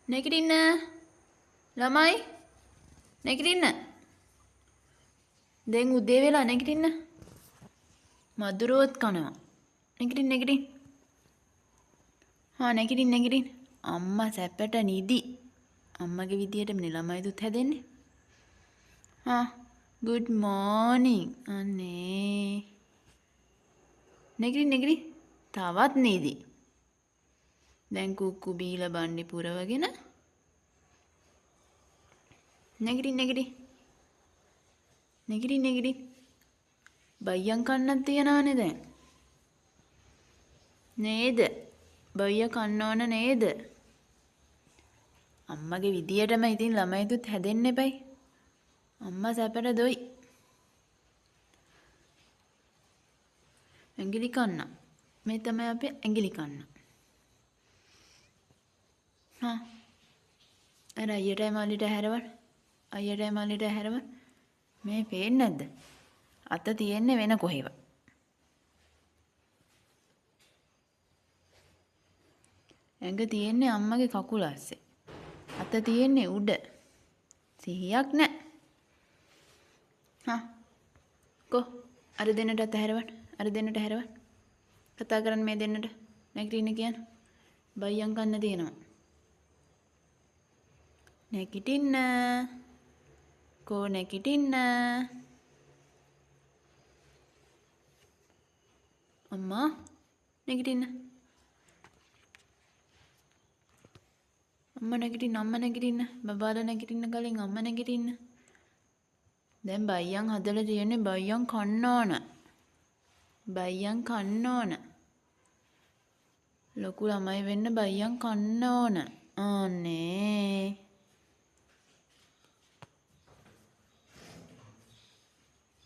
නැගිටින්න ළමයි නැගිටින්න. දැන් උදේ වෙලා නැගිටින්න. මදුරුවත් කනවා. නැගිටින්න. හා නැගිටින්න. අම්මා සැපට නිදි. අම්මගේ විදියටමනේ ළමයි දුත් හැදෙන්නේ. හා good morning. අනේ. නැගිටින්න. තවත් නිදි. දැන් කුක්කු බීලා බණ්ඩි පුරවගෙන නැගිටින්න. බයියන් කන්නක් තියනවනේ දැන්. නේද? බයියා කන්න ඕන නේද? අම්මගේ විදියටම ඉතින් ළමයි දුත් හැදෙන්න එපයි. අම්මා සැපට දොයි. ඇඟිලි කන්න. මේ තමයි අපේ ඇඟිලි කන්න. හා අර අයියටයි මල්ලිට හැරවන්න. මේ පේන්නේ නැද්ද? අත තියෙන්නේ වෙන කොහෙව. ඇඟ තියෙන්නේ අම්මගේ කකුල අස්සේ. අත තියෙන්නේ උඩ. සිහියක් නැහැ. හා අර දෙන්නට හැරවන්න. කතා කරන්න මේ දෙන්නට. නැගිටින්න කියන. බයියන් කන්න තියෙනවා. නැගිටින්න. නැගිටින්න. අම්මා නැගිටින්න. අම්මා නැගිටින්න. බබාලා නැගිටින්න කලින් අම්මා නැගිටින්න. දැන් බයියන් හදලා තියෙන්නේ බයියන් කන්න ඕන. ලොකු ළමයි වෙන්න බයියන් කන්න ඕන. අනේ